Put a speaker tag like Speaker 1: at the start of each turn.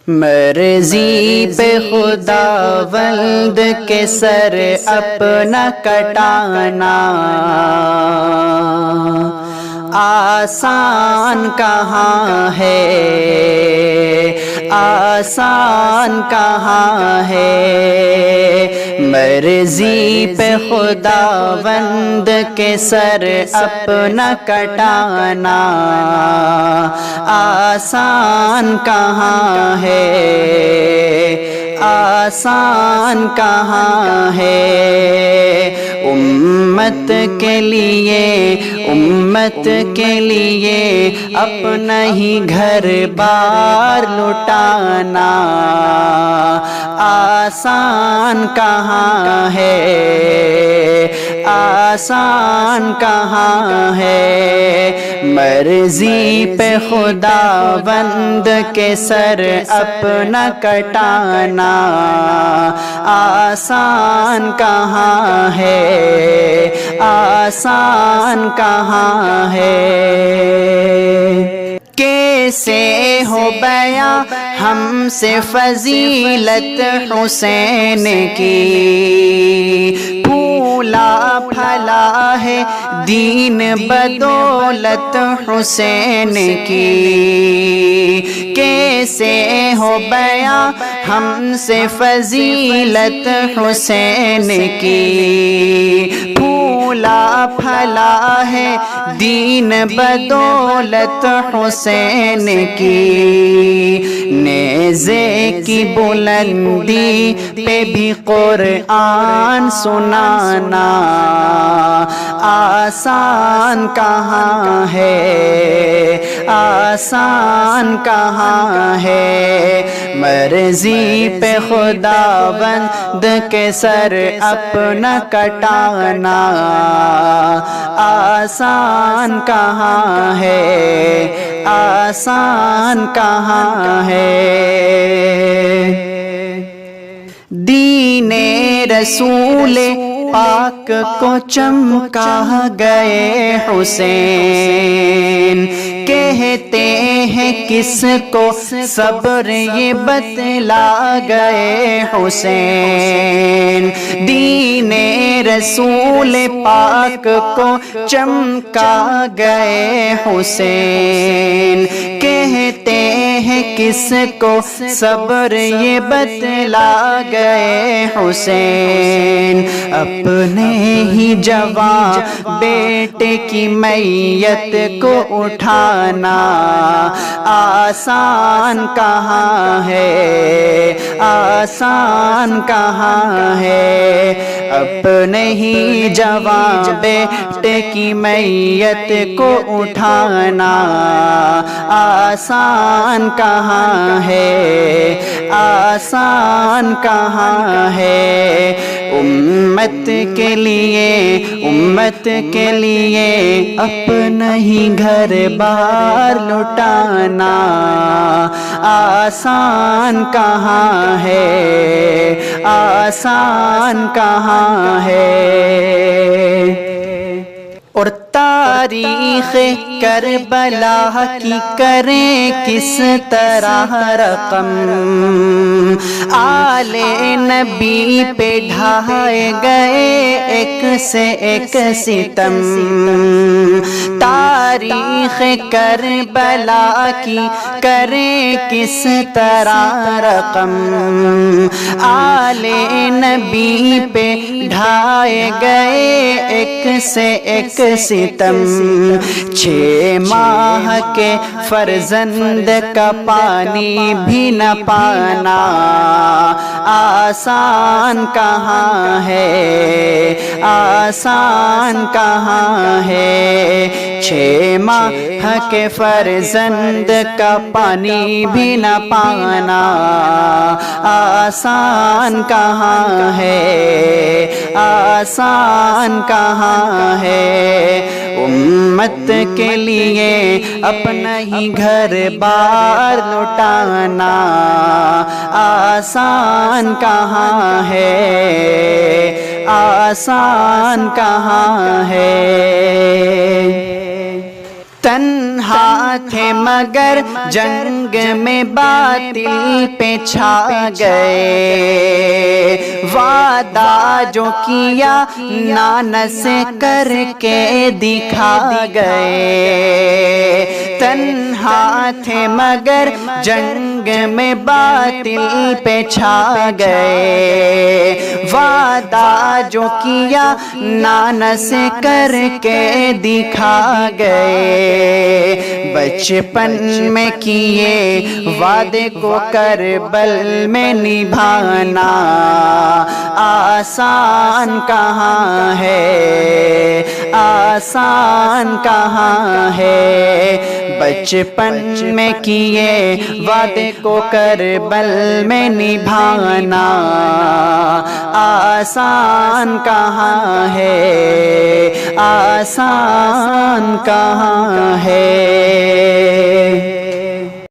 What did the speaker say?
Speaker 1: مرضی پہ خداوند کے سر اپنا کٹانا آسان کہاں ہے، آسان کہاں ہے۔ مرضی پہ خداوند کے سر اپنا کٹانا آسان کہاں ہے، آسان کہاں ہے۔ امت کے لیے، امت کے لیے اپنا ہی گھر بار لٹانا آسان کہاں ہے، آسان کہاں ہے۔ مرضی پہ خداوند کے سر اپنا کٹانا آسان کہاں ہے، آسان کہاں ہے۔ کیسے ہو بیاں ہم سے فضیلت حسین کی، پھولا پھلا ہے دین بدولت حسین کی۔ کیسے ہو بیاں ہم سے فضیلت حسین کی، پھولا پھلا ہے دین بدولت حسین کی۔ نیزے کی بلندی پہ بھی قرآن سنانا آسان کہاں ہے، آسان کہاں ہے۔ مرضی پہ خداوند کے سر اپنا کٹانا آسان کہاں ہے، آسان کہاں ہے۔ دین رسول پاک کو چمکا گئے حسین، کہتے ہیں کس کو صبر یہ بتلا گئے حسین۔ دین رسول پاک کو چمکا گئے حسین، کہتے ہیں کس کو صبر یہ بتلا گئے حسین۔ اپنے ہی جوان بیٹے کی میت کو اٹھانا آسان کہاں ہے، آسان کہاں ہے۔ اپنے ہی جوان بیٹے کی میت کو اٹھانا آسان کہاں ہے، آسان کہاں ہے۔ امت کے لیے، امت کے لیے اپنا ہی گھر بار لٹانا آسان کہاں ہے، آسان کہاں ہے۔ اور تاریخ کربلا کی کریں کس طرح رقم، آل نبی پہ ڈھائے گئے ایک سے ایک ستم۔ تاریخ کربلا کی کریں کس طرح رقم، آل نبی پہ ڈھائے گئے ایک سے ایک ستم۔ 6 ماہ کے فرزند کا پانی بھی نہ پانا آسان کہاں ہے، آسان کہاں ہے۔ 6 ماہ کے فرزند کا پانی بھی نہ پانا آسان کہاں ہے، آسان کہاں ہے۔ امت کے لیے اپنا ہی گھر بار لٹانا آسان کہاں ہے، آسان کہاں ہے۔ تنہا تھے مگر جنگ میں باطل پہ چھا گئے، وعدہ جو کیا نانس کر کے دکھا گئے۔ تنہا تھے مگر جنگ میں باطل پہ چھا گئے، وعدہ جو کیا نانس کر کے دکھا گئے۔ بچپن میں کیے وعدے کو کربل میں نبھانا آسان کہاں ہے، آسان کہاں ہے۔ بچپن میں کیے وعدے کو کربل میں نبھانا آسان کہاں ہے، آسان کہاں ہے۔